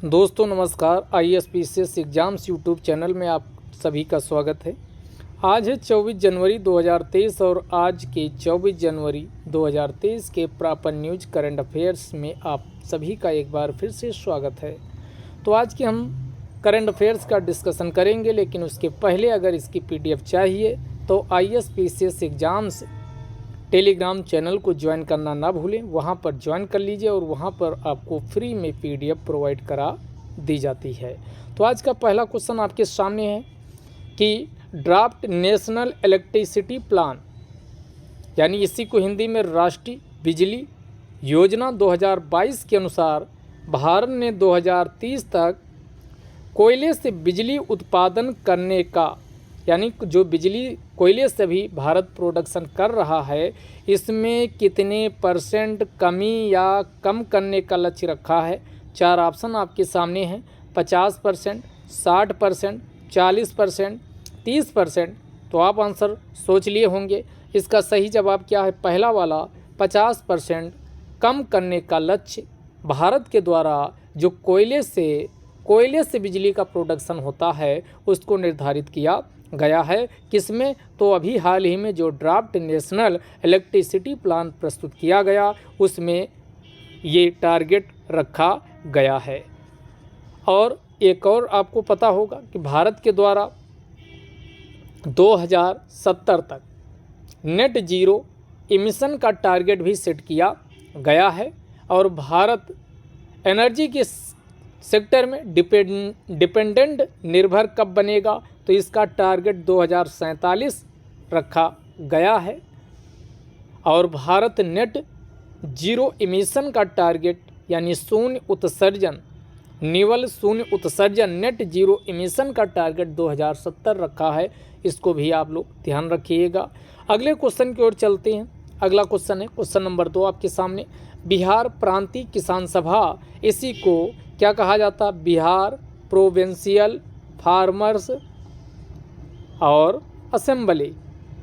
दोस्तों नमस्कार। ISPCS exams YouTube channel में आप सभी का स्वागत है। आज है 24 जनवरी 2023 और आज के 24 जनवरी 2023 के प्रॉपर न्यूज करंट अफेयर्स में आप सभी का एक बार फिर से स्वागत है। तो आज के हम करंट अफेयर्स का डिस्कशन करेंगे, लेकिन उसके पहले अगर इसकी PDF चाहिए तो ISPCS एग्ज़ाम्स टेलीग्राम चैनल को ज्वाइन करना ना भूलें। वहां पर ज्वाइन कर लीजिए और वहां पर आपको फ्री में PDF प्रोवाइड करा दी जाती है। तो आज का पहला क्वेश्चन आपके सामने है कि ड्राफ्ट नेशनल इलेक्ट्रिसिटी प्लान, यानी इसी को हिंदी में राष्ट्रीय बिजली योजना 2022 के अनुसार भारत ने 2030 तक कोयले से बिजली उत्पादन करने का, यानी जो बिजली कोयले से भी भारत प्रोडक्शन कर रहा है, इसमें कितने % कमी या कम करने का लक्ष्य रखा है। 4 ऑप्शन आपके सामने हैं, 50%, 60%, 40%, 30%। तो आप आंसर सोच लिए होंगे। इसका सही जवाब क्या है? पहला वाला 50% कम करने का लक्ष्य भारत के द्वारा जो कोयले से बिजली का प्रोडक्शन होता है उसको निर्धारित किया गया है। किसमें? तो अभी हाल ही में जो ड्राफ्ट नेशनल इलेक्ट्रिसिटी प्लान प्रस्तुत किया गया उसमें ये टारगेट रखा गया है। और एक और आपको पता होगा कि भारत के द्वारा 2070 तक नेट जीरो इमिशन का टारगेट भी सेट किया गया है। और भारत एनर्जी के सेक्टर में डिपेंडेंट निर्भर कब बनेगा? तो इसका टारगेट 2047 रखा गया है। और भारत नेट जीरो इमिशन का टारगेट, यानी शून्य उत्सर्जन नेट जीरो इमिशन का टारगेट 2070 रखा है। इसको भी आप लोग ध्यान रखिएगा। अगले क्वेश्चन की ओर चलते हैं। अगला क्वेश्चन है क्वेश्चन नंबर 2 आपके सामने। बिहार प्रांतीय किसान सभा, इसी को क्या कहा जाता? बिहार प्रोविंशियल फार्मर्स और असेंबली।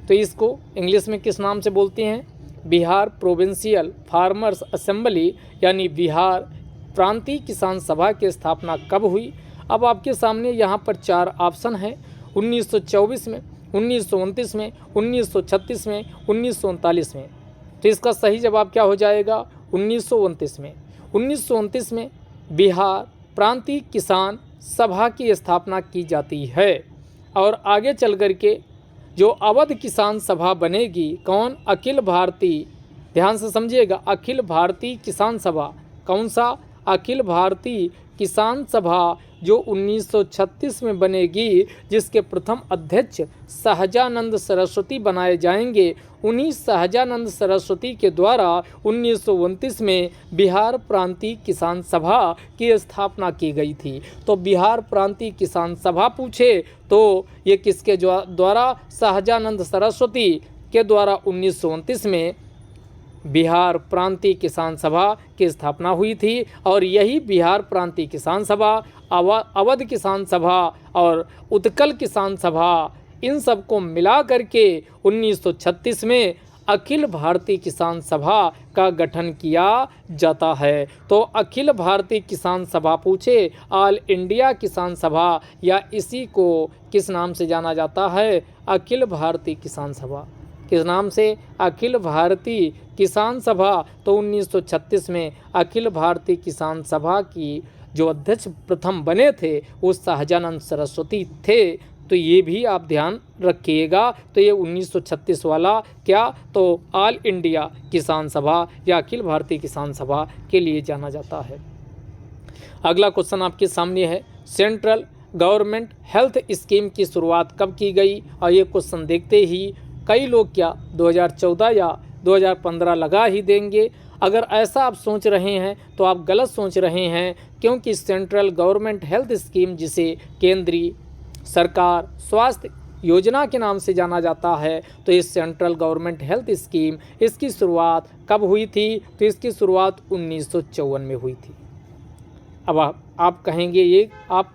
तो इसको इंग्लिश में किस नाम से बोलते हैं? बिहार प्रोविंशियल फार्मर्स असेंबली, यानी बिहार प्रांतीय किसान सभा की स्थापना कब हुई? अब आपके सामने यहाँ पर 4 ऑप्शन हैं। 1924 में, 1929 में, 1936 में, 1939 में। तो इसका सही जवाब क्या हो जाएगा? 1929 में। 1929 में बिहार प्रांतीय किसान सभा की स्थापना की जाती है। और आगे चल कर के जो अवध किसान सभा बनेगी, कौन? अखिल भारतीय, ध्यान से समझिएगा, अखिल भारतीय किसान सभा। कौन सा? अखिल भारतीय किसान सभा, जो 1936 में बनेगी, जिसके प्रथम अध्यक्ष सहजानंद सरस्वती बनाए जाएंगे। उन्हीं सहजानंद सरस्वती के द्वारा 1929 में बिहार प्रांतीय किसान सभा की स्थापना की गई थी। तो बिहार प्रांतीय किसान सभा पूछे तो ये किसके द्वारा? सहजानंद सरस्वती के द्वारा 1929 में बिहार प्रांतीय किसान सभा की स्थापना हुई थी। और यही बिहार प्रांतीय किसान सभा, अवध किसान सभा और उत्कल किसान सभा, इन सब को मिला करके 1936 में अखिल भारतीय किसान सभा का गठन किया जाता है। तो अखिल भारतीय किसान सभा पूछे, ऑल इंडिया किसान सभा, या इसी को किस नाम से जाना जाता है? अखिल भारतीय किसान सभा। किस नाम से? अखिल भारतीय किसान सभा। तो 1936 में अखिल भारतीय किसान सभा की जो अध्यक्ष प्रथम बने थे वो सहजानंद सरस्वती थे। तो ये भी आप ध्यान रखिएगा। तो ये 1936 वाला क्या? तो ऑल इंडिया किसान सभा या अखिल भारतीय किसान सभा के लिए जाना जाता है। अगला क्वेश्चन आपके सामने है, सेंट्रल गवर्नमेंट हेल्थ स्कीम की शुरुआत कब की गई? और ये क्वेश्चन देखते ही कई लोग क्या 2014 या 2015 लगा ही देंगे। अगर ऐसा आप सोच रहे हैं तो आप गलत सोच रहे हैं, क्योंकि सेंट्रल गवर्नमेंट हेल्थ स्कीम, जिसे केंद्रीय सरकार स्वास्थ्य योजना के नाम से जाना जाता है, तो इस सेंट्रल गवर्नमेंट हेल्थ स्कीम, इसकी शुरुआत कब हुई थी? तो इसकी शुरुआत 1954 में हुई थी। अब आप कहेंगे ये आप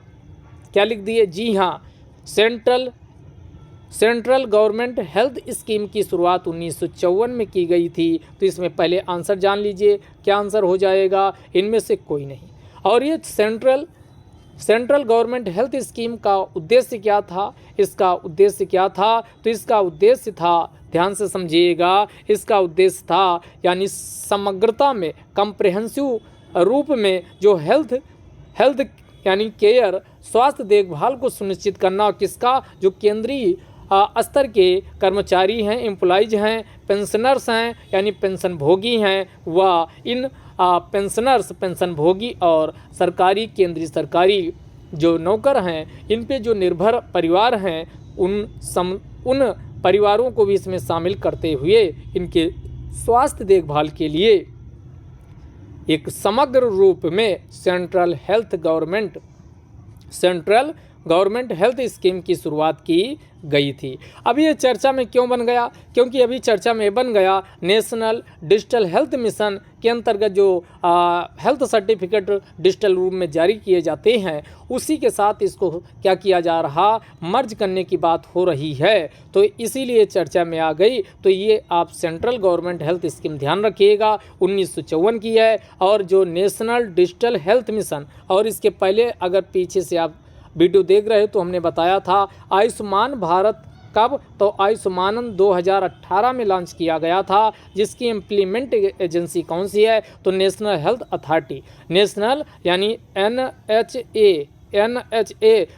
क्या लिख दिए? जी हाँ, सेंट्रल गवर्नमेंट हेल्थ स्कीम की शुरुआत 1954 में की गई थी। तो इसमें पहले आंसर जान लीजिए, क्या आंसर हो जाएगा? इनमें से कोई नहीं। और ये सेंट्रल गवर्नमेंट हेल्थ स्कीम का उद्देश्य क्या था? इसका उद्देश्य क्या था? तो इसका उद्देश्य था, ध्यान से समझिएगा, इसका उद्देश्य था यानी समग्रता में, कम्प्रिहेंसिव रूप में जो हेल्थ यानी केयर, स्वास्थ्य देखभाल को सुनिश्चित करना। किसका? जो केंद्रीय स्तर के कर्मचारी हैं, एम्प्लॉइज हैं, पेंशनर्स हैं यानी पेंशन भोगी हैं, वह इन पेंशनर्स, पेंशन भोगी और सरकारी, केंद्रीय सरकारी जो नौकर हैं, इन पे जो निर्भर परिवार हैं, उन परिवारों को भी इसमें शामिल करते हुए इनके स्वास्थ्य देखभाल के लिए एक समग्र रूप में सेंट्रल गवर्नमेंट हेल्थ स्कीम की शुरुआत की गई थी। अभी ये चर्चा में क्यों बन गया? क्योंकि अभी चर्चा में बन गया नेशनल डिजिटल हेल्थ मिशन के अंतर्गत जो हेल्थ सर्टिफिकेट डिजिटल रूप में जारी किए जाते हैं, उसी के साथ इसको क्या किया जा रहा, मर्ज करने की बात हो रही है, तो इसीलिए चर्चा में आ गई। तो ये आप सेंट्रल गवर्नमेंट हेल्थ स्कीम ध्यान रखिएगा, 1954 की है। और जो नेशनल डिजिटल हेल्थ मिशन, और इसके पहले अगर पीछे से आप वीडियो देख रहे हो तो हमने बताया था आयुष्मान भारत कब, तो आयुष्मान 2018 में लॉन्च किया गया था, जिसकी इम्प्लीमेंट एजेंसी कौन सी है? तो नेशनल हेल्थ अथॉरिटी, नेशनल यानी NHA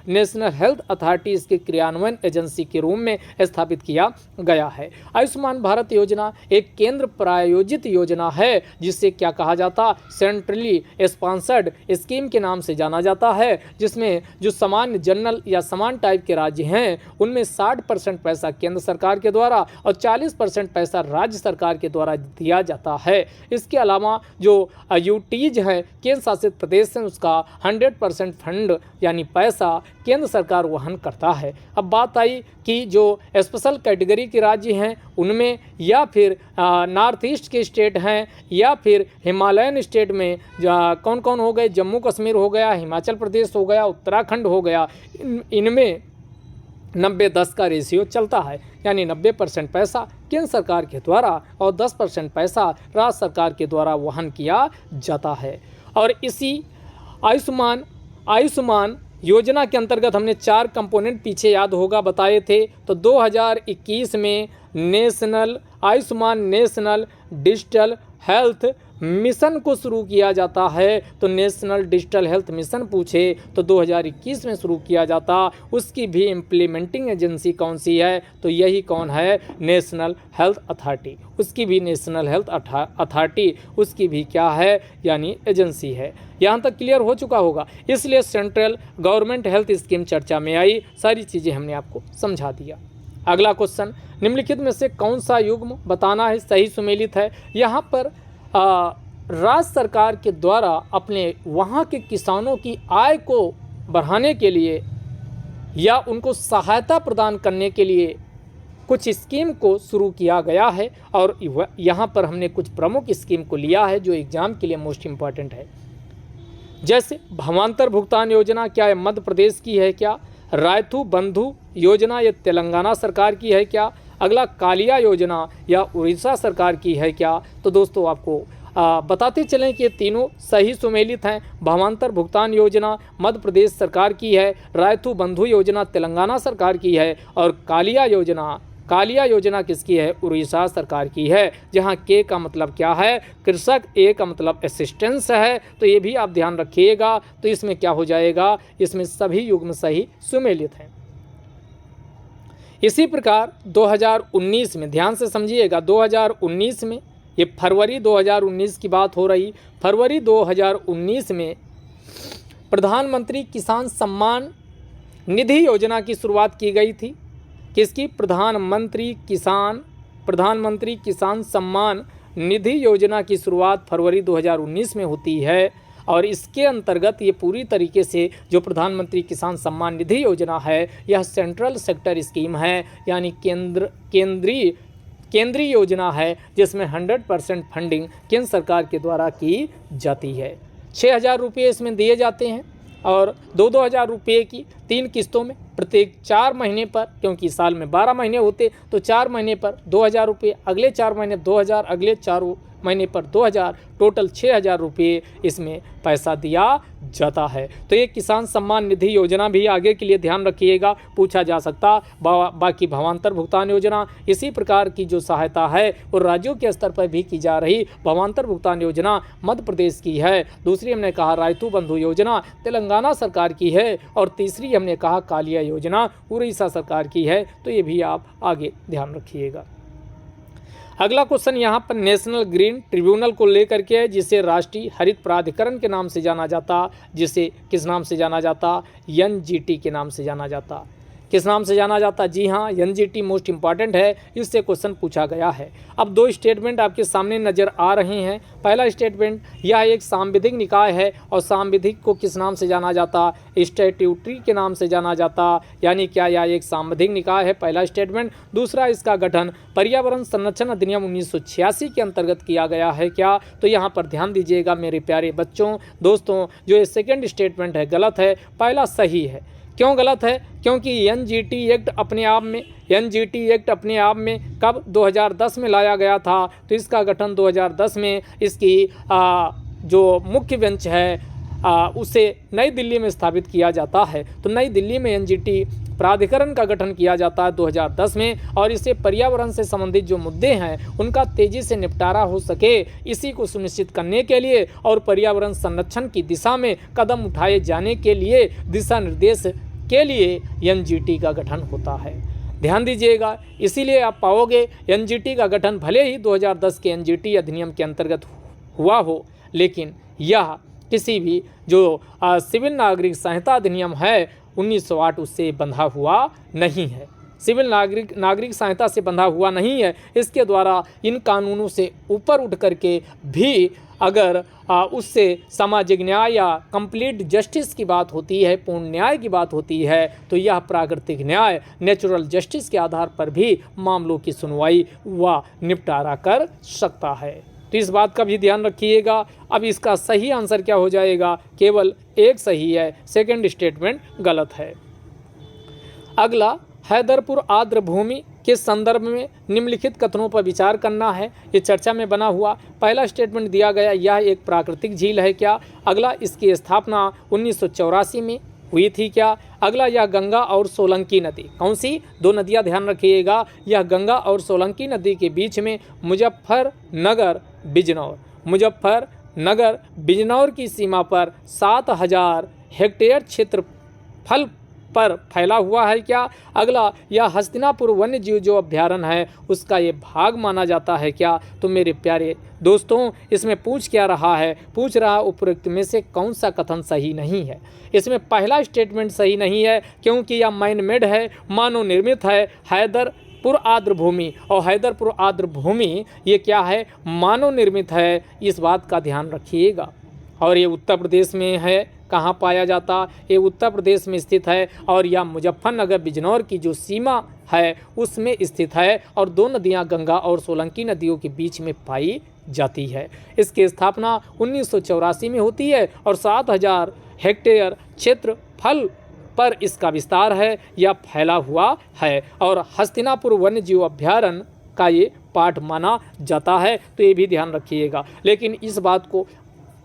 नेशनल हेल्थ अथॉरिटी इसके क्रियान्वयन एजेंसी के रूप में स्थापित किया गया है। आयुष्मान भारत योजना एक केंद्र प्रायोजित योजना है, जिसे क्या कहा जाता? सेंट्रली स्पॉन्सर्ड स्कीम के नाम से जाना जाता है, जिसमें जो सामान्य जनरल या समान टाइप के राज्य हैं, उनमें 60% पैसा केंद्र सरकार के द्वारा और 40% पैसा राज्य सरकार के द्वारा दिया जाता है। इसके अलावा जो यूटीज हैं, केंद्र शासित प्रदेश हैं, उसका 100% फंड यानी पैसा केंद्र सरकार वहन करता है। अब बात आई कि जो स्पेशल कैटेगरी के राज्य हैं, उनमें या फिर नॉर्थ ईस्ट के स्टेट हैं, या फिर हिमालयन स्टेट में कौन कौन हो गए? जम्मू कश्मीर हो गया, हिमाचल प्रदेश हो गया, उत्तराखंड हो गया। इनमें 90-10 का रेशियो चलता है, यानी 90% पैसा केंद्र सरकार के द्वारा और 10% पैसा राज्य सरकार के द्वारा वहन किया जाता है। और इसी आयुष्मान योजना के अंतर्गत हमने 4 कंपोनेंट पीछे याद होगा बताए थे। तो 2021 में Ayushman national digital health mission को शुरू किया जाता है। तो नेशनल डिजिटल हेल्थ मिशन पूछे तो 2021 में शुरू किया जाता। उसकी भी इम्प्लीमेंटिंग एजेंसी कौन सी है? तो यही कौन है? National health authority. उसकी भी नेशनल हेल्थ अथॉरिटी उसकी भी क्या है? यानी एजेंसी है। यहाँ तक क्लियर हो चुका होगा। इसलिए सेंट्रल गवर्नमेंट हेल्थ स्कीम चर्चा में आई, सारी चीज़ें हमने आपको समझा दिया। अगला क्वेश्चन, निम्नलिखित में से कौन सा युग्म बताना है सही सुमेलित है? यहाँ पर राज्य सरकार के द्वारा अपने वहाँ के किसानों की आय को बढ़ाने के लिए या उनको सहायता प्रदान करने के लिए कुछ स्कीम को शुरू किया गया है, और यहाँ पर हमने कुछ प्रमुख स्कीम को लिया है जो एग्जाम के लिए मोस्ट इम्पॉर्टेंट है। जैसे भावांतर भुगतान योजना, क्या ये मध्य प्रदेश की है? क्या रायथू बंधु योजना ये तेलंगाना सरकार की है? क्या अगला कालिया योजना या उड़ीसा सरकार की है? क्या तो दोस्तों आपको बताते चलें कि ये तीनों सही सुमेलित हैं। भावांतर भुगतान योजना मध्य प्रदेश सरकार की है, रायथू बंधु योजना तेलंगाना सरकार की है, और कालिया योजना किसकी है? उड़ीसा सरकार की है। जहां के का मतलब क्या है? कृषक, ए का मतलब असिस्टेंस है, तो ये भी आप ध्यान रखिएगा। तो इसमें क्या हो जाएगा? इसमें सभी युग्म सही सुमेलित हैं। इसी प्रकार 2019 में ध्यान से समझिएगा, 2019 में, ये फरवरी 2019 की बात हो रही, फरवरी 2019 में प्रधानमंत्री किसान सम्मान निधि योजना की शुरुआत की गई थी। किसकी? प्रधानमंत्री किसान सम्मान निधि योजना की शुरुआत फरवरी 2019 में होती है। और इसके अंतर्गत ये पूरी तरीके से जो प्रधानमंत्री किसान सम्मान निधि योजना है, यह सेंट्रल सेक्टर स्कीम है, यानी केंद्रीय योजना है, जिसमें 100% फंडिंग केंद्र सरकार के द्वारा की जाती है। 6,000 रुपये इसमें दिए जाते हैं, और 2-2 हज़ार रुपये की 3 किस्तों में प्रत्येक 4 महीने पर, क्योंकि साल में 12 महीने होते तो 4 महीने पर 2,000 रुपये, अगले 4 महीने 2,000, अगले 4 महीने पर 2000, टोटल 6000 रुपये इसमें पैसा दिया जाता है। तो ये किसान सम्मान निधि योजना भी आगे के लिए ध्यान रखिएगा, पूछा जा सकता। बाकी भावांतर भुगतान योजना, इसी प्रकार की जो सहायता है वो राज्यों के स्तर पर भी की जा रही। भावांतर भुगतान योजना मध्य प्रदेश की है, दूसरी हमने कहा रायतू बंधु योजना तेलंगाना सरकार की है, और तीसरी हमने कहा कालिया योजना उड़ीसा सरकार की है। तो ये भी आप आगे ध्यान रखिएगा। अगला क्वेश्चन यहाँ पर नेशनल ग्रीन ट्रिब्यूनल को लेकर के है, जिसे राष्ट्रीय हरित प्राधिकरण के नाम से जाना जाता, जिसे किस नाम से जाना जाता, एनजीटी के नाम से जाना जाता। किस नाम से जाना जाता? जी हाँ, एनजीटी मोस्ट इंपॉर्टेंट है, इससे क्वेश्चन पूछा गया है। अब दो स्टेटमेंट आपके सामने नजर आ रहे हैं। पहला स्टेटमेंट, यह एक सांविधिक निकाय है और सांविधिक को किस नाम से जाना जाता? स्टैट्यूटरी के नाम से जाना जाता। यानी क्या यह एक सांविधिक निकाय है? पहला स्टेटमेंट। दूसरा, इसका गठन पर्यावरण संरक्षण अधिनियम 1986 के अंतर्गत किया गया है क्या? तो यहाँ पर ध्यान दीजिएगा मेरे प्यारे बच्चों, दोस्तों, जो ये सेकेंड स्टेटमेंट है गलत है, पहला सही है। क्यों गलत है? क्योंकि एनजीटी एक्ट अपने आप में कब 2010 में लाया गया था, तो इसका गठन 2010 में इसकी जो मुख्य बेंच है उसे नई दिल्ली में स्थापित किया जाता है। तो नई दिल्ली में एनजीटी प्राधिकरण का गठन किया जाता है 2010 में, और इससे पर्यावरण से संबंधित जो मुद्दे हैं उनका तेजी से निपटारा हो सके, इसी को सुनिश्चित करने के लिए और पर्यावरण संरक्षण की दिशा में कदम उठाए जाने के लिए दिशा निर्देश के लिए एनजीटी का गठन होता है। ध्यान दीजिएगा, इसीलिए आप पाओगे एनजीटी का गठन भले ही 2010 के एनजीटी अधिनियम के अंतर्गत हुआ हो, लेकिन यह किसी भी जो सिविल नागरिक संहिता अधिनियम है 1908 उससे बंधा हुआ नहीं है। सिविल नागरिक संहिता से बंधा हुआ नहीं है। इसके द्वारा इन कानूनों से ऊपर उठ करके भी अगर उससे सामाजिक न्याय या कंप्लीट जस्टिस की बात होती है, पूर्ण न्याय की बात होती है, तो यह प्राकृतिक न्याय नेचुरल जस्टिस के आधार पर भी मामलों की सुनवाई व निपटारा कर सकता है। तो इस बात का भी ध्यान रखिएगा। अब इसका सही आंसर क्या हो जाएगा? केवल एक सही है, सेकंड स्टेटमेंट गलत है। अगला, हैदरपुर आर्द्र भूमि के संदर्भ में निम्नलिखित कथनों पर विचार करना है। ये चर्चा में बना हुआ पहला स्टेटमेंट दिया गया, यह एक प्राकृतिक झील है क्या? अगला, इसकी स्थापना 1984 में हुई थी क्या? अगला, यह गंगा और सोलंकी नदी, कौन सी दो नदियां ध्यान रखिएगा, यह गंगा और सोलंकी नदी के बीच में मुजफ्फरनगर बिजनौर की सीमा पर 7000 हेक्टेयर क्षेत्रफल पर फैला हुआ है क्या? अगला, यह हस्तिनापुर वन्य जीव जो अभ्यारण्य है उसका ये भाग माना जाता है क्या? तो मेरे प्यारे दोस्तों, इसमें पूछ क्या रहा है? पूछ रहा उपरोक्त में से कौन सा कथन सही नहीं है? इसमें पहला स्टेटमेंट सही नहीं है, क्योंकि यह मैन मेड है, मानव निर्मित है। हैदरपुर आर्द्र भूमि, और हैदरपुर आर्द्र भूमि ये क्या है? मानव निर्मित है, इस बात का ध्यान रखिएगा। और ये उत्तर प्रदेश में है। कहाँ पाया जाता? ये उत्तर प्रदेश में स्थित है, और यह मुजफ्फरनगर बिजनौर की जो सीमा है उसमें स्थित है, और दो नदियाँ गंगा और सोलंकी नदियों के बीच में पाई जाती है। इसकी स्थापना 1984 में होती है, और 7000 हेक्टेयर क्षेत्रफल पर इसका विस्तार है, यह फैला हुआ है, और हस्तिनापुर वन्य जीव अभ्यारण्य का ये पार्ट माना जाता है। तो ये भी ध्यान रखिएगा। लेकिन इस बात को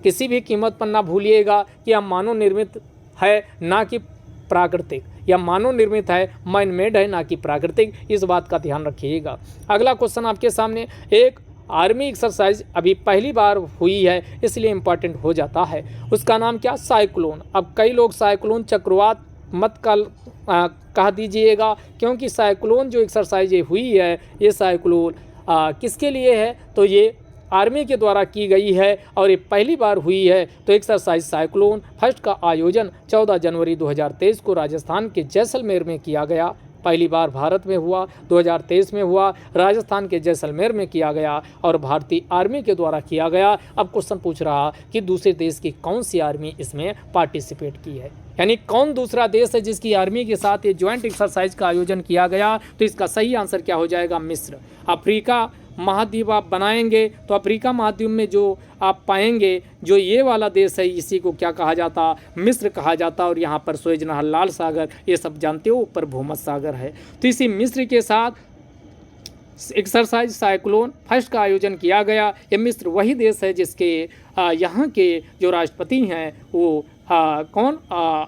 किसी भी कीमत पर ना भूलिएगा कि यह मानव निर्मित है ना कि प्राकृतिक, या मानव निर्मित है, मैन मेड है ना कि प्राकृतिक, इस बात का ध्यान रखिएगा। अगला क्वेश्चन आपके सामने, एक आर्मी एक्सरसाइज अभी पहली बार हुई है इसलिए इम्पॉर्टेंट हो जाता है, उसका नाम क्या? साइक्लोन। अब कई लोग साइक्लोन चक्रवात मत कह दीजिएगा, क्योंकि साइक्लोन जो एक्सरसाइज हुई है ये साइक्लोन किसके लिए है? तो ये आर्मी के द्वारा की गई है, और ये पहली बार हुई है। तो एक्सरसाइज साइक्लोन फर्स्ट का आयोजन 14 जनवरी 2023 को राजस्थान के जैसलमेर में किया गया। पहली बार भारत में हुआ, 2023 में हुआ, राजस्थान के जैसलमेर में किया गया, और भारतीय आर्मी के द्वारा किया गया। अब क्वेश्चन पूछ रहा कि दूसरे देश की कौन सी आर्मी इसमें पार्टिसिपेट की है, यानी कौन दूसरा देश है जिसकी आर्मी के साथ ये ज्वाइंट एक्सरसाइज का आयोजन किया गया? तो इसका सही आंसर क्या हो जाएगा? मिस्र। अफ्रीका महाद्वीप आप बनाएंगे तो अफ्रीका महाद्वीप में जो आप पाएंगे जो ये वाला देश है, इसी को क्या कहा जाता? मिस्र कहा जाता। और यहाँ पर सुएज नहर, लाल सागर, ये सब जानते हो, ऊपर भूमध्य सागर है। तो इसी मिस्र के साथ एक्सरसाइज साइक्लोन फर्स्ट का आयोजन किया गया। ये मिस्र वही देश है जिसके यहाँ के जो राष्ट्रपति हैं वो कौन,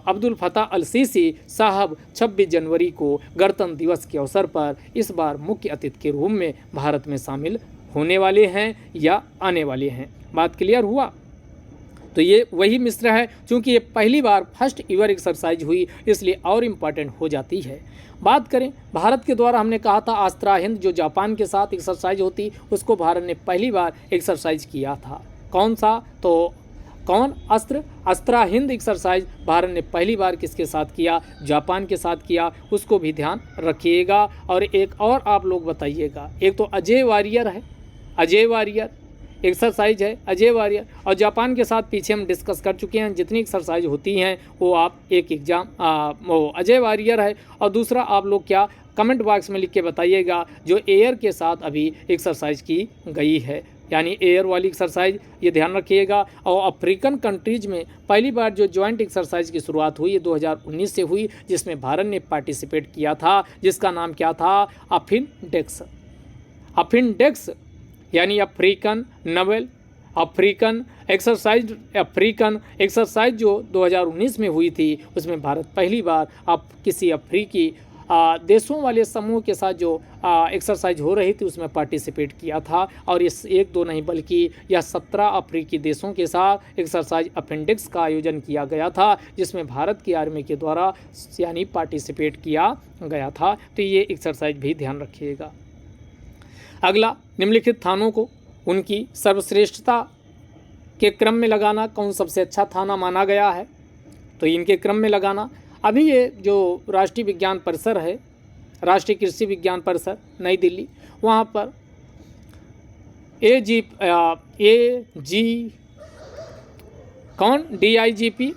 अब्दुल फताह अल सीसी साहब 26 जनवरी को गणतंत्र दिवस के अवसर पर इस बार मुख्य अतिथि के रूप में भारत में शामिल होने वाले हैं या आने वाले हैं। बात क्लियर हुआ। तो ये वही मिस्र है, क्योंकि ये पहली बार फर्स्ट ईवर एक्सरसाइज हुई इसलिए और इम्पॉर्टेंट हो जाती है। बात करें भारत के द्वारा, हमने कहा था अस्त्रा हिंद जो जापान के साथ एक्सरसाइज होती उसको भारत ने पहली बार एक्सरसाइज किया था। कौन सा, तो कौन, अस्त्रा हिंद एक्सरसाइज भारत ने पहली बार किसके साथ किया, जापान के साथ किया, उसको भी ध्यान रखिएगा। और एक और आप लोग बताइएगा, एक तो अजय वारियर है, अजय वारियर एक्सरसाइज है अजय वारियर, और जापान के साथ पीछे हम डिस्कस कर चुके हैं जितनी एक्सरसाइज होती हैं वो आप एक एग्जाम वो अजय वारियर है। और दूसरा आप लोग क्या कमेंट बॉक्स में लिख के बताइएगा जो एयर के साथ अभी एक्सरसाइज की गई है, यानी एयर वाली एक्सरसाइज, ये ध्यान रखिएगा। और अफ्रीकन कंट्रीज में पहली बार जो जॉइंट एक्सरसाइज की शुरुआत हुई ये 2019 से हुई, जिसमें भारत ने पार्टिसिपेट किया था, जिसका नाम क्या था, अफिनडेक्स। अफिनडेक्स यानी अफ्रीकन नोवेल अफ्रीकन एक्सरसाइज जो 2019 में हुई थी उसमें भारत पहली बार अब किसी अफ्रीकी देशों वाले समूह के साथ जो एक्सरसाइज हो रही थी उसमें पार्टिसिपेट किया था। और इस एक दो नहीं बल्कि यह 17 अफ्रीकी देशों के साथ एक्सरसाइज अपेंडिक्स का आयोजन किया गया था, जिसमें भारत की आर्मी के द्वारा यानी पार्टिसिपेट किया गया था। तो ये एक्सरसाइज भी ध्यान रखिएगा। अगला, निम्नलिखित थानों को उनकी सर्वश्रेष्ठता के क्रम में लगाना, कौन सबसे अच्छा थाना माना गया है, तो इनके क्रम में लगाना। अभी ये जो राष्ट्रीय विज्ञान परिसर है, राष्ट्रीय कृषि विज्ञान परिसर नई दिल्ली, वहाँ पर DIGP,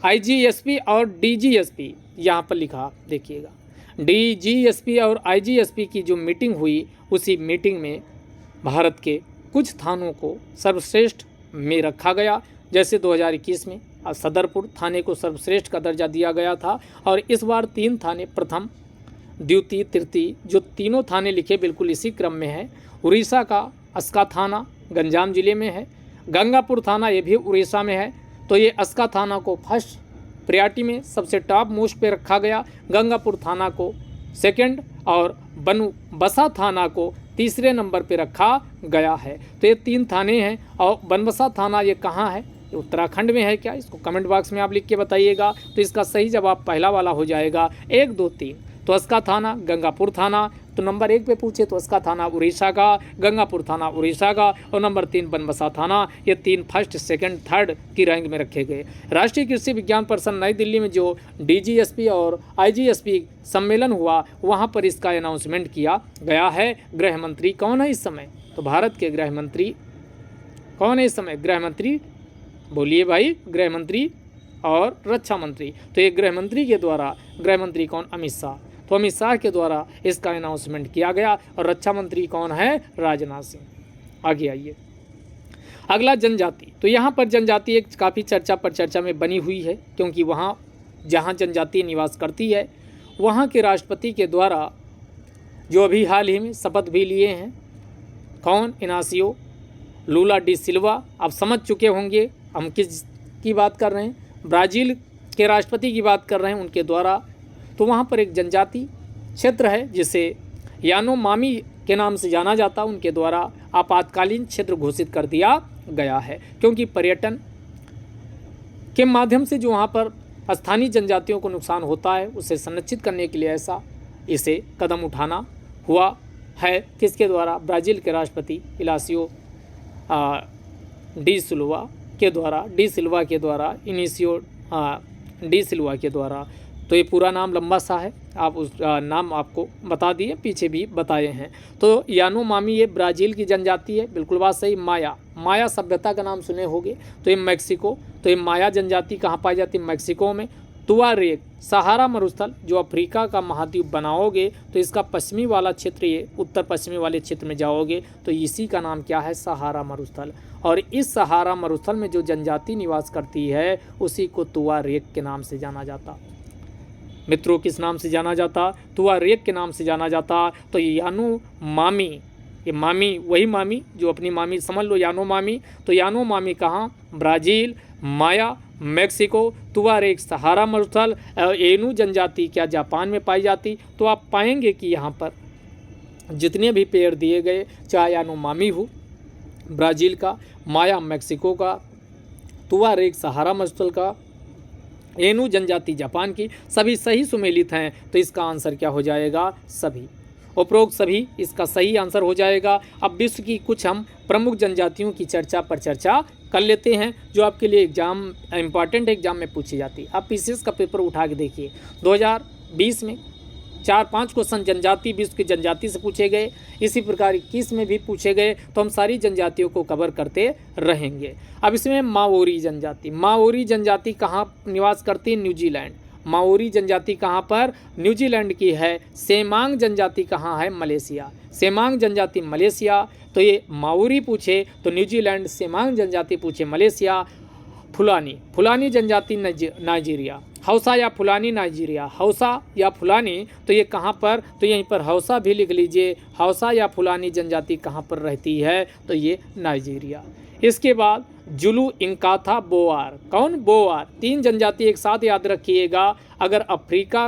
IGSP और DGSP यहाँ पर लिखा देखिएगा। DGSP और IGSP की जो मीटिंग हुई उसी मीटिंग में भारत के कुछ थानों को सर्वश्रेष्ठ में रखा गया। जैसे 2021 में सदरपुर थाने को सर्वश्रेष्ठ का दर्जा दिया गया था। और इस बार 3 थाने, प्रथम द्वितीय तृतीय, जो तीनों थाने लिखे बिल्कुल इसी क्रम में है। उड़ीसा का अस्का थाना गंजाम जिले में है, गंगापुर थाना ये भी उड़ीसा में है। तो ये अस्का थाना को फर्स्ट प्रायोरिटी में सबसे टॉप मोस्ट पे रखा गया, गंगापुर थाना को सेकंड और बनबसा थाना को तीसरे नंबर पे रखा गया है। तो ये 3 थाने हैं। और बनबसा थाना ये कहाँ है, ये उत्तराखंड में है क्या, इसको कमेंट बॉक्स में आप लिख के बताइएगा। तो इसका सही जवाब पहला वाला हो जाएगा 1 2 3। तो अस्का थाना, गंगापुर थाना, तो नंबर 1 पे पूछे तो अस्का थाना उड़ीसा का, गंगापुर थाना उड़ीसा का, और नंबर 3 बनबसा थाना। ये 3 फर्स्ट सेकंड थर्ड की रैंक में रखे गए। राष्ट्रीय कृषि विज्ञान परिषद नई दिल्ली में जो DGSP और IGSP सम्मेलन हुआ वहाँ पर इसका अनाउंसमेंट किया गया है। गृह मंत्री कौन है इस समय, तो भारत के गृह मंत्री कौन है इस समय, गृह मंत्री बोलिए भाई, गृह मंत्री और रक्षा मंत्री। तो ये गृह मंत्री के द्वारा, गृह मंत्री कौन, अमित शाह। तो अमित शाह के द्वारा इसका अनाउंसमेंट किया गया। और रक्षा मंत्री कौन है, राजनाथ सिंह। आगे आइए, अगला जनजाति। तो यहाँ पर जनजाति एक काफ़ी चर्चा में बनी हुई है, क्योंकि वहाँ जहाँ जनजाति निवास करती है वहाँ के राष्ट्रपति के द्वारा जो अभी हाल ही में शपथ भी लिए हैं, कौन, इनासियो लूला डी सिल्वा। आप समझ चुके होंगे हम किस की बात कर रहे हैं, ब्राज़ील के राष्ट्रपति की बात कर रहे हैं, उनके द्वारा। तो वहाँ पर एक जनजाति क्षेत्र है जिसे यानोमामी के नाम से जाना जाता, उनके द्वारा आपातकालीन क्षेत्र घोषित कर दिया गया है, क्योंकि पर्यटन के माध्यम से जो वहाँ पर स्थानीय जनजातियों को नुकसान होता है उसे संरक्षित करने के लिए ऐसा इसे कदम उठाना हुआ है। किसके द्वारा, ब्राज़ील के राष्ट्रपति इलासियो डी सिल्वा के द्वारा, इनिसियो डी सिल्वा के द्वारा। तो ये पूरा नाम लंबा सा है, आप उस नाम आपको बता दिए, पीछे भी बताए हैं। तो यानोमामी ये ब्राज़ील की जनजाति है, बिल्कुल बात सही। माया सभ्यता का नाम सुने होंगे, तो ये मैक्सिको, तो ये माया जनजाति कहाँ पाई जाती है, मैक्सिको में। तुआरेग सहारा मरुस्थल जो अफ्रीका का महाद्वीप बनाओगे तो इसका पश्चिमी वाला क्षेत्र, ये उत्तर पश्चिमी वाले क्षेत्र में जाओगे तो इसी का नाम क्या है, सहारा मरुस्थल। और इस सहारा मरुस्थल में जो जनजाति निवास करती है उसी को तुआरेग के नाम से जाना जाता। मित्रों किस नाम से जाना जाता, तुआरेग के नाम से जाना जाता। तो यानो मामी, ये मामी वही मामी जो अपनी मामी समझ लो, यानो मामी। तो यानो मामी कहाँ, ब्राज़ील, माया मैक्सिको, तुआरेग सहारा मरुस्थल, एनू जनजाति क्या जापान में पाई जाती। तो आप पाएंगे कि यहाँ पर जितने भी पेड़ दिए गए, चाहे यानो मामी हो ब्राज़ील का, माया मैक्सिको का, तुआरेग सहारा मरुस्थल का, एनू जनजाति जापान की, सभी सही सुमेलित हैं। तो इसका आंसर क्या हो जाएगा, सभी। उपरोक्त सभी इसका सही आंसर हो जाएगा। अब विश्व की कुछ हम प्रमुख जनजातियों की चर्चा पर चर्चा कर लेते हैं, जो आपके लिए एग्जाम इंपॉर्टेंट एग्जाम में पूछी जाती है। आप पीसीएस का पेपर उठा के देखिए, 2020 में 4-5 क्वेश्चन जनजाति, विश्व की जनजाति से पूछे गए। इसी प्रकार 21 में भी पूछे गए। तो हम सारी जनजातियों को कवर करते रहेंगे। अब इसमें माओरी जनजाति, माओरी जनजाति कहाँ निवास करती है, न्यूजीलैंड। माओरी जनजाति कहाँ पर, न्यूजीलैंड की है। सेमांग जनजाति कहाँ है, मलेशिया। सेमांग जनजाति मलेशिया। तो ये माओरी पूछे तो न्यूजीलैंड, सेमांग जनजाति पूछे मलेशिया। फुलानी, फुलानी जनजाति नाइजीरिया। हौसा या फुलानी नाइजीरिया, हौसा या फुलानी, तो ये कहाँ पर, तो यहीं पर हौसा भी लिख लीजिए। हौसा या फुलानी जनजाति कहाँ पर रहती है, तो ये नाइजीरिया। इसके बाद जुलू, इंकाथा, बोआर। कौन, बोआर। 3 जनजाति एक साथ याद रखिएगा। अगर अफ्रीका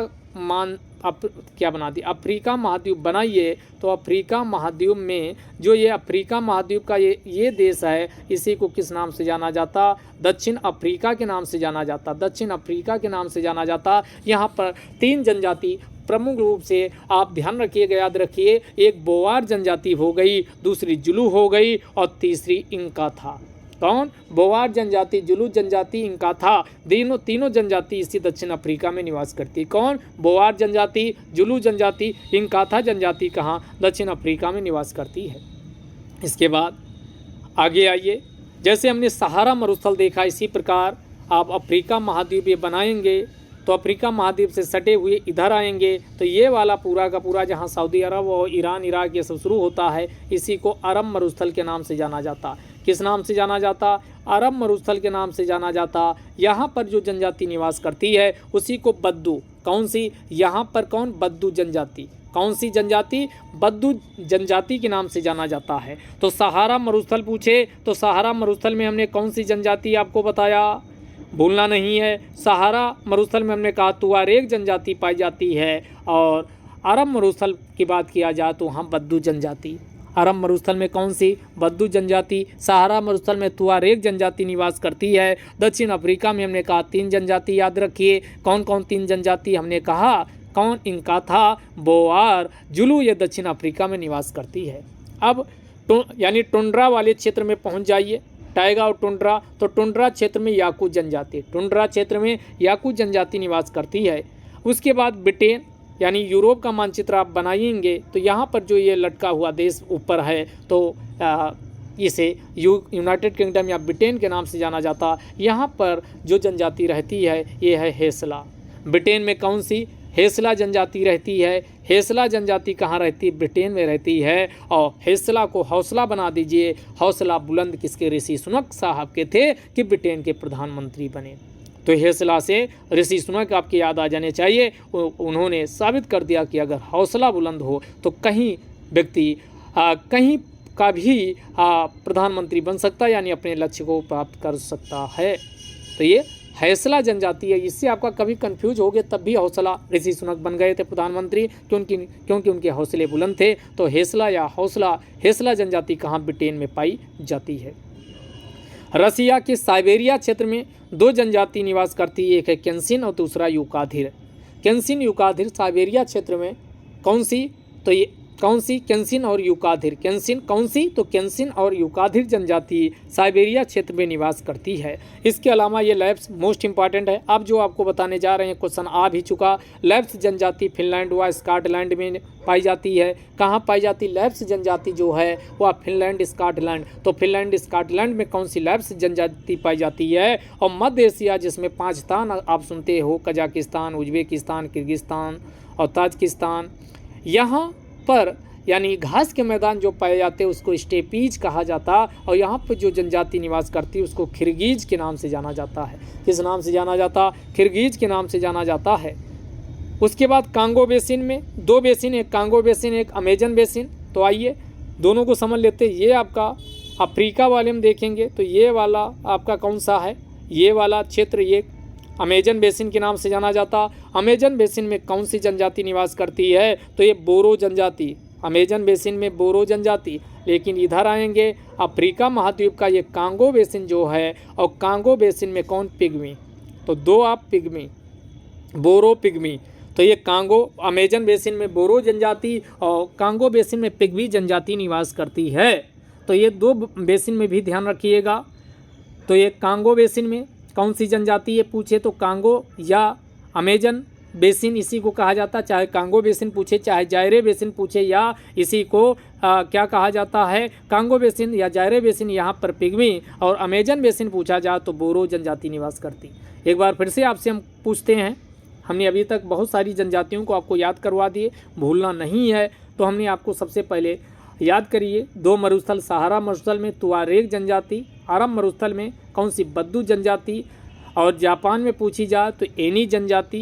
क्या बना दी, अफ्रीका महाद्वीप बनाइए, तो अफ्रीका महाद्वीप में जो ये अफ्रीका महाद्वीप का ये देश है, इसी को किस नाम से जाना जाता, दक्षिण अफ्रीका के नाम से जाना जाता। दक्षिण अफ्रीका के नाम से जाना जाता। यहाँ पर 3 जनजाति प्रमुख रूप से आप ध्यान रखिएगा, याद रखिए। एक बोआर जनजाति हो गई, दूसरी जुलू हो गई, और तीसरी इंकाथा। कौन, बोआर जनजाति, जुलू जनजाति, इंकाथा, तीनों जनजाति इसी दक्षिण अफ्रीका में निवास करती। कौन, बोआर जनजाति, जुलू जनजाति, इंकाथा जनजाति कहाँ, दक्षिण अफ्रीका में निवास करती है। इसके बाद आगे आइए, जैसे हमने सहारा मरुस्थल देखा, इसी प्रकार आप अफ्रीका महाद्वीप ये बनाएंगे, तो अफ्रीका महाद्वीप से सटे हुए इधर आएंगे, तो ये वाला पूरा का पूरा जहाँ सऊदी अरब और ईरान, इराक ये सब शुरू होता है, इसी को अरब मरुस्थल के नाम से जाना जाता। किस नाम से जाना जाता, अरब मरुस्थल के नाम से जाना जाता। यहाँ पर जो जनजाति निवास करती है उसी को बद्दू, कौन सी, यहाँ पर कौन, बद्दू जनजाति। कौन सी जनजाति, बद्दू जनजाति के नाम से जाना जाता है। तो सहारा मरुस्थल पूछे, तो सहारा मरुस्थल में हमने कौन सी जनजाति आपको बताया, भूलना नहीं है। सहारा मरुस्थल में हमने कहा तुआरेग जनजाति पाई जाती है। और अरब मरुस्थल की बात किया जाए तो वहाँ बद्दू जनजाति। अरब मरुस्थल में कौन सी, बद्दू जनजाति। सहारा मरुस्थल में तुआरेग जनजाति निवास करती है। दक्षिण अफ्रीका में हमने कहा 3 जनजाति याद रखिए। कौन कौन 3 जनजाति हमने कहा, कौन, इंकाथा, बोआर, जुलू, ये दक्षिण अफ्रीका में निवास करती है। अब यानी टुंड्रा वाले क्षेत्र में पहुँच जाइए, टाइगा और टुंड्रा। तो टुंड्रा क्षेत्र में याकू जनजाति, टुंड्रा क्षेत्र में याकू जनजाति निवास करती है। उसके बाद ब्रिटेन यानी यूरोप का मानचित्र आप बनाएंगे, तो यहाँ पर जो ये लटका हुआ देश ऊपर है, तो इसे यूनाइटेड किंगडम या ब्रिटेन के नाम से जाना जाता। यहाँ पर जो जनजाति रहती है ये है हेसला। ब्रिटेन में कौन सी, हेसला जनजाति रहती है। हेसला जनजाति कहाँ रहती है, ब्रिटेन में रहती है। और हेसला को हौसला बना दीजिए। हौसला बुलंद किसके, ऋषि सुनक साहब के थे कि ब्रिटेन के प्रधानमंत्री बने। तो हेसला से ऋषि सुनक आपकी याद आ जाने चाहिए। उन्होंने साबित कर दिया कि अगर हौसला बुलंद हो तो कहीं व्यक्ति कहीं का भी प्रधानमंत्री बन सकता है, यानी अपने लक्ष्य को प्राप्त कर सकता है। तो ये हेसला जनजाति है। इससे आपका कभी कंफ्यूज हो गए तब भी हौसला, ऋषि सुनक बन गए थे प्रधानमंत्री क्योंकि उनके हौसले बुलंद थे। तो हेसला या हौसला, हेसला जनजाति कहाँ, ब्रिटेन में पाई जाती है। रसिया के साइबेरिया क्षेत्र में 2 जनजाति निवास करती है, एक है केंसिन और दूसरा यूकाधिर। केंसिन यूकाधिर साइबेरिया क्षेत्र में कौन सी, तो ये कौन सी, केंसिन और यूकाधिर। केंसिन कौन सी, तो केंसिन और यूकाधिर जनजाति साइबेरिया क्षेत्र में निवास करती है। इसके अलावा ये लैप्स मोस्ट इंपॉर्टेंट है। अब जो आपको बताने जा रहे हैं क्वेश्चन आ भी चुका। लैप्स जनजाति फिनलैंड व स्कॉटलैंड में पाई जाती है। कहाँ पाई जाती, लैप्स जनजाति जो है वह फिनलैंड, स्कॉटलैंड। तो फिनलैंड, स्कॉटलैंड में कौन सी लैप्स जनजाति पाई जाती है। और मध्य एशिया जिसमें 5 स्थान आप सुनते हो, कजाकिस्तान, उज्बेकिस्तान, किर्गिस्तान और ताजिकिस्तान, यहाँ पर यानी घास के मैदान जो पाए जाते हैं उसको स्टेपीज कहा जाता। और यहाँ पर जो जनजाति निवास करती है उसको खिरगीज के नाम से जाना जाता है। किस नाम से जाना जाता, खिरगीज के नाम से जाना जाता है। उसके बाद कांगो बेसिन में 2 बेसिन, एक कांगो बेसिन एक अमेजन बेसिन। तो आइए दोनों को समझ लेते हैं। ये आपका अफ्रीका वाले में देखेंगे तो ये वाला आपका कौन सा है, ये वाला क्षेत्र ये अमेजन बेसिन के नाम से जाना जाता। अमेजन बेसिन में कौन सी जनजाति निवास करती है, तो ये बोरो जनजाति, अमेजन बेसिन में बोरो जनजाति। लेकिन इधर आएंगे अफ्रीका महाद्वीप का ये कांगो बेसिन जो है, और कांगो बेसिन में कौन, पिग्मी। तो 2 आप पिग्मी, बोरो पिग्मी। तो ये कांगो अमेजन बेसिन में बोरो जनजाति और कांगो बेसिन में पिग्मी जनजाति निवास करती है। तो ये 2 बेसिन में भी ध्यान रखिएगा। तो ये कांगो बेसिन में कौन सी जनजाति है पूछे तो कांगो या अमेजन बेसिन इसी को कहा जाता। चाहे कांगो बेसिन पूछे, चाहे जायरे बेसिन पूछे, या इसी को क्या कहा जाता है, कांगो बेसिन या जायरे बेसिन। यहाँ पर पिग्मी और अमेजन बेसिन पूछा जाए तो बोरो जनजाति निवास करती। एक बार फिर से आपसे हम पूछते हैं, हमने अभी तक बहुत सारी जनजातियों को आपको याद करवा दिए, भूलना नहीं है। तो हमने आपको सबसे पहले याद करिए 2 मरुस्थल, सहारा मरुस्थल में तुआरेग जनजाति, अरब मरुस्थल में कौन सी, बद्दू जनजाति। और जापान में पूछी जाए तो एनी जनजाति,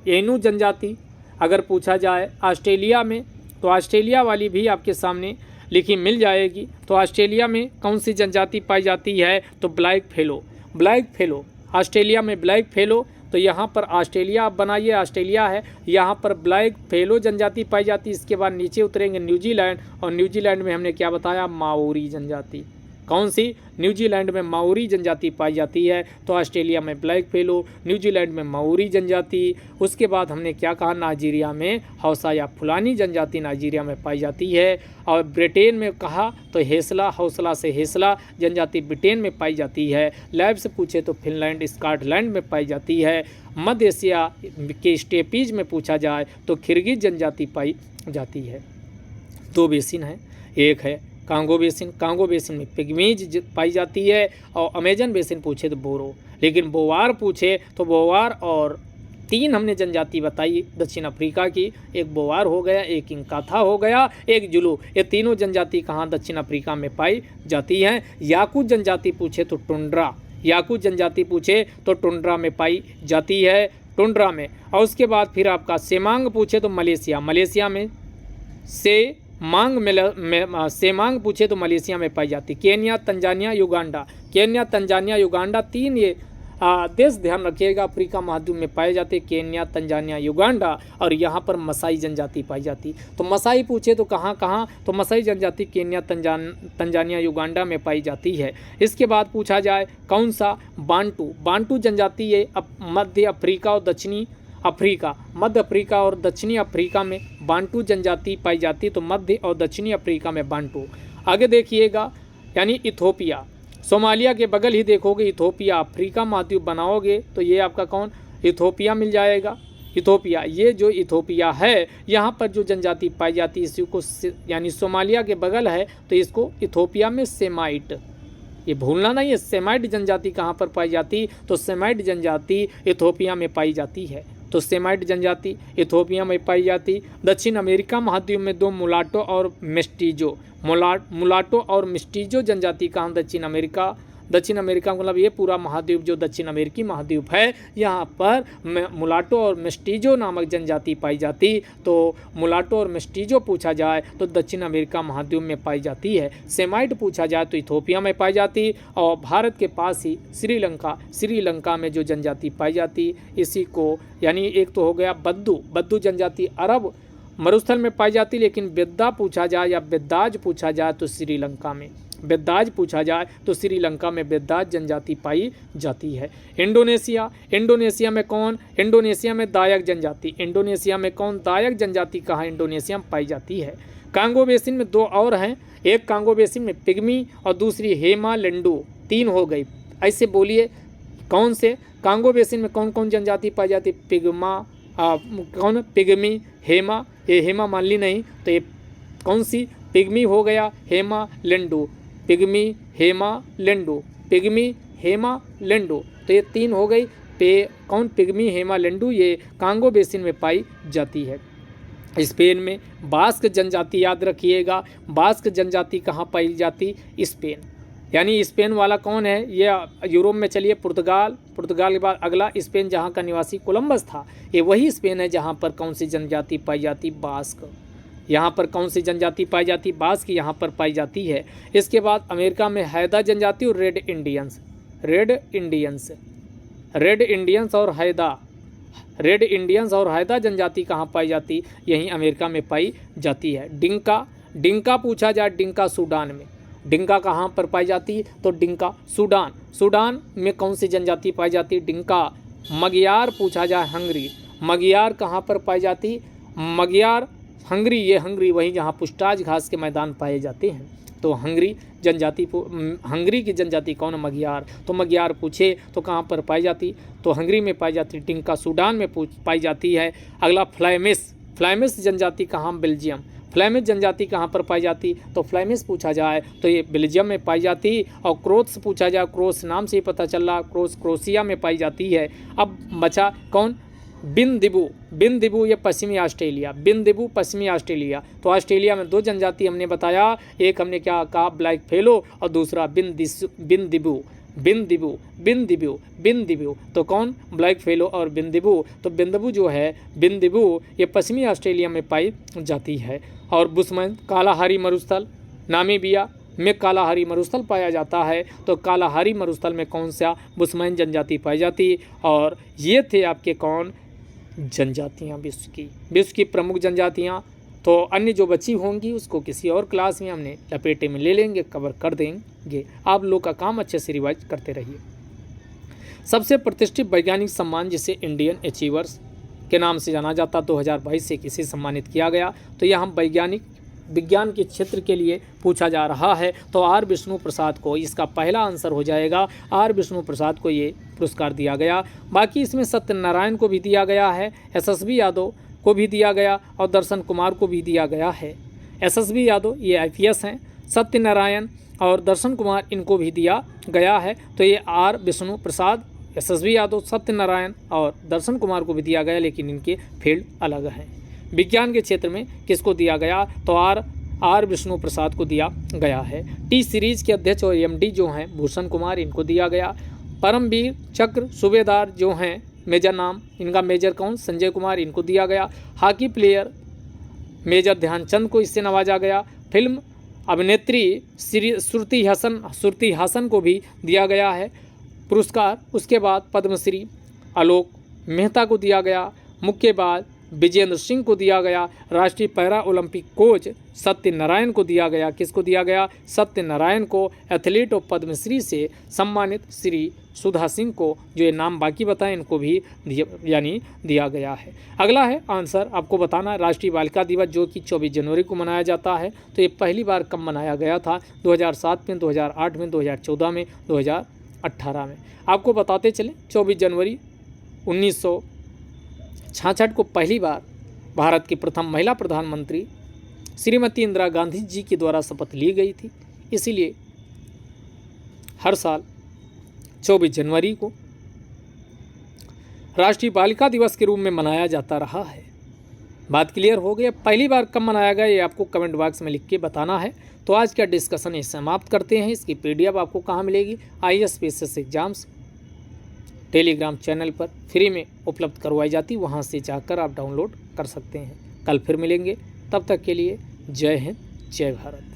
एनू जनजाति। अगर पूछा जाए ऑस्ट्रेलिया में तो ऑस्ट्रेलिया वाली भी आपके सामने लिखी मिल जाएगी। तो ऑस्ट्रेलिया में कौन सी जनजाति पाई जाती है, तो black fellow, black fellow. Australia में ब्लैक फेलो। तो यहाँ पर ऑस्ट्रेलिया आप बनाइए, ऑस्ट्रेलिया है, यहाँ पर ब्लैक फेलो जनजाति पाई जाती। इसके बाद नीचे उतरेंगे न्यूजीलैंड, और न्यूजीलैंड में हमने क्या बताया, माओरी जनजाति। कौन सी, न्यूजीलैंड में माओरी जनजाति पाई जाती है। तो ऑस्ट्रेलिया में ब्लैक फेलो, न्यूजीलैंड में माओरी जनजाति। उसके बाद हमने क्या कहा, नाइजीरिया में हौसा या फुलानी जनजाति नाइजीरिया में पाई जाती है। और ब्रिटेन में कहा तो हेसला, हौसला से हेसला जनजाति ब्रिटेन में पाई जाती है। लैब से पूछे तो फिनलैंड, स्कॉटलैंड में पाई जाती है। मध्य एशिया के स्टेपीज में पूछा जाए तो किर्गिज जनजाति पाई जाती है। 2 बेसिन है, एक है कांगो बेसिन, कांगो बेसिन में पिग्मीज पाई जाती है। और अमेजन बेसिन पूछे तो बोरो। लेकिन बोवार पूछे तो बोवार और 3 हमने जनजाति बताई दक्षिण अफ्रीका की, एक बोवार हो गया, एक इंकाथा हो गया, एक जुलू। ये तीनों जनजाति कहाँ, दक्षिण अफ्रीका में पाई जाती हैं। याकूत जनजाति पूछे तो टुंड्रा, याकूत जनजाति पूछे तो टुंड्रा में पाई जाती है, टुंड्रा में। और उसके बाद फिर आपका सेमांग पूछे तो मलेशिया, मलेशिया में सेमांग पूछे तो मलेशिया में पाई जाती। Kenya, Tanzania, Uganda, Kenya, Tanzania, Uganda 3 ये देश ध्यान रखिएगा अफ्रीका महाद्वीप में पाए जाते। Kenya, Tanzania, Uganda. और यहाँ पर मसाई जनजाति पाई जाती। तो मसाई पूछे तो कहाँ कहाँ, तो मसाई जनजाति केन्या, तंजानिया, युगांडा में पाई जाती है। इसके बाद पूछा जाए कौन सा, बांटू, बांटू जनजाति ये मध्य अफ्रीका और दक्षिणी अफ्रीका, मध्य अफ्रीका और दक्षिणी अफ्रीका में बांटू जनजाति पाई जाती। तो मध्य और दक्षिणी अफ्रीका में बांटू। आगे देखिएगा, यानी इथोपिया, सोमालिया के बगल ही देखोगे इथोपिया, अफ्रीका महाद्वीप बनाओगे तो ये आपका कौन, इथोपिया मिल जाएगा। इथोपिया, ये जो इथोपिया है यहाँ पर जो जनजाति पाई जाती है इसी को, यानी सोमालिया के बगल है तो इसको इथोपिया में सेमाइट, ये भूलना नहीं है। सेमाइट जनजाति कहाँ पर पाई जाती, तो सेमाइट जनजाति इथोपिया में पाई जाती है। तो सेमाइट जनजाति इथोपिया में पाई जाती। दक्षिण अमेरिका महाद्वीप में 2 मुलाटो और मिस्टीजो, मुलाटो और मिस्टीजो जनजाति कहाँ, दक्षिण अमेरिका, दक्षिण अमेरिका मतलब ये पूरा महाद्वीप जो दक्षिण अमेरिकी महाद्वीप है, यहाँ पर मुलाटो और मिस्टीजो नामक जनजाति पाई जाती। तो मुलाटो और मिस्टीजो पूछा जाए तो दक्षिण अमेरिका महाद्वीप में पाई जाती है। सेमाइट पूछा जाए तो इथोपिया में पाई जाती। और भारत के पास ही श्रीलंका, श्रीलंका में जो जनजाति पाई जाती इसी को, यानी एक तो हो गया बद्दू, बद्दू जनजाति अरब मरुस्थल में पाई जाती। लेकिन बेद्दा पूछा जाए या बेद्दाज पूछा जाए तो श्रीलंका में, बेद्दाज पूछा जाए तो श्रीलंका में बेद्दाज जनजाति पाई जाती है। इंडोनेशिया, इंडोनेशिया में कौन, इंडोनेशिया में दायक जनजाति, इंडोनेशिया में कौन, दायक जनजाति कहाँ, इंडोनेशिया में पाई जाती है। कांगो बेसिन में 2 और हैं, एक कांगो बेसिन में पिग्मी और दूसरी हेमा लेंडू, 3 हो गई। ऐसे बोलिए कौन से, कांगो बेसिन में कौन कौन जनजाति पाई जाती, पिग्मा, कौन, पिग्मी, हेमा, ये हेमा मान ली नहीं तो ये कौन सी, पिग्मी हो गया, हेमा लेंडू, पिग्मी, हेमा लेंडू, पिग्मी, हेमा लेंडू। तो ये 3 हो गई। कौन, पिग्मी, हेमा लेंडू, ये कांगो बेसिन में पाई जाती है। स्पेन में बास्क जनजाति याद रखिएगा, बास्क जनजाति कहाँ पाई जाती, स्पेन, यानी स्पेन वाला कौन है, ये यूरोप में चलिए पुर्तगाल, पुर्तगाल के बाद अगला स्पेन जहाँ का निवासी कोलंबस था, ये वही स्पेन है जहाँ पर कौन सी जनजाति पाई जाती, बास्क। यहाँ पर कौन सी जनजाति पाई जाती, बास्क यहाँ पर पाई जाती है। इसके बाद अमेरिका में हैदा जनजाति और रेड इंडियंस, रेड इंडियंस और हैदा जनजाति कहाँ पाई जाती, यहीं अमेरिका में पाई जाती है। डिंका पूछा जाए, डिंका सूडान में, डिंका कहाँ पर पाई जाती है, तो डिंका सूडान में कौन सी जनजाति पाई जाती है, डिंका। मगियार पूछा जाए, हंगरी, मगियार कहाँ पर पाई जाती, मगियार हंगरी, ये हंगरी वहीं जहाँ पुष्टाज घास के मैदान पाए जाते हैं। तो हंगरी की जनजाति कौन है, मगियार। तो मगियार पूछे तो कहाँ पर पाई जाती, तो हंगरी में पाई जाती, डिंका सूडान में पाई जाती है। अगला फ्लैमिश जनजाति कहाँ, बेल्जियम। फ्लैमिश जनजाति कहाँ पर पाई जाती, तो फ्लैमिश पूछा जाए तो ये बेल्जियम में पाई जाती। और क्रोस पूछा जाए, क्रोस नाम से ही पता चल रहा, क्रोशिया में पाई जाती है। अब बचा कौन, बिन दिबू ये पश्चिमी ऑस्ट्रेलिया। तो ऑस्ट्रेलिया में 2 जनजाति हमने बताया, एक हमने क्या कहा, ब्लैक फेलो, और दूसरा बिन दिबू। तो कौन, ब्लैक फेलो और बिन दिबू। तो बिन दिबू ये पश्चिमी ऑस्ट्रेलिया में पाई जाती है। और बुशमैन कालाहारी मरुस्थल, नामीबिया में कालाहारी मरुस्थल पाया जाता है। तो कालाहारी मरुस्थल में कौन सा, बुशमैन जनजाति पाई जाती। और ये थे आपके कौन, जनजातियाँ, विश्व की प्रमुख जनजातियाँ। तो अन्य जो बची होंगी उसको किसी और क्लास में हमने लपेटे में ले लेंगे, कवर कर देंगे। आप लोग का काम अच्छे से रिवाइज करते रहिए। सबसे प्रतिष्ठित वैज्ञानिक सम्मान जिसे इंडियन अचीवर्स के नाम से जाना जाता, 2022 से किसे सम्मानित किया गया, तो यह हम विज्ञान के क्षेत्र के लिए पूछा जा रहा है। तो आर विष्णु प्रसाद को, इसका पहला आंसर हो जाएगा, आर विष्णु प्रसाद को ये पुरस्कार दिया गया। बाकी इसमें सत्यनारायण को भी दिया गया है, SSB यादव को भी दिया गया, और दर्शन कुमार को भी दिया गया है। SSB यादव ये IPS हैं, सत्यनारायण और दर्शन कुमार इनको भी दिया गया है। तो ये आर विष्णु प्रसाद, SSB यादव, सत्यनारायण और दर्शन कुमार को भी दिया गया, लेकिन इनके फील्ड अलग हैं। विज्ञान के क्षेत्र में किसको दिया गया, तो आर विष्णु प्रसाद को दिया गया है। टी सीरीज के अध्यक्ष और MD जो हैं भूषण कुमार, इनको दिया गया। परमवीर चक्र सूबेदार जो हैं, मेजर नाम इनका, मेजर कौन, संजय कुमार, इनको दिया गया। हॉकी प्लेयर मेजर ध्यानचंद को इससे नवाजा गया। फिल्म अभिनेत्री श्रुति हासन को भी दिया गया है पुरस्कार। उसके बाद पद्मश्री आलोक मेहता को दिया गया। मुक्केबाज विजेंद्र सिंह को दिया गया। राष्ट्रीय पैरा ओलंपिक कोच सत्यनारायण को दिया गया। किसको दिया गया, सत्यनारायण को। एथलीट और पद्मश्री से सम्मानित श्री सुधा सिंह को, जो ये नाम बाकी बताएं, इनको भी दिया गया है। अगला है आंसर आपको बताना, राष्ट्रीय बालिका दिवस जो कि 24 जनवरी को मनाया जाता है। तो ये पहली बार कब मनाया गया था, 2007 में, 2008 में, 2014 में, 2018 में। आपको बताते चलें, 24 जनवरी 1966 को पहली बार भारत की प्रथम महिला प्रधानमंत्री श्रीमती इंदिरा गांधी जी के द्वारा शपथ ली गई थी। इसीलिए हर साल 24 जनवरी को राष्ट्रीय बालिका दिवस के रूप में मनाया जाता रहा है। बात क्लियर हो गई। पहली बार कब मनाया गया ये आपको कमेंट बॉक्स में लिख के बताना है। तो आज का डिस्कशन ये समाप्त करते हैं। इसकी PDF आपको कहाँ मिलेगी, IAS PSS exams Telegram channel पर फ्री में उपलब्ध करवाई जाती, वहाँ से जाकर आप डाउनलोड कर सकते हैं। कल फिर मिलेंगे, तब तक के लिए जय हिंद, जय भारत।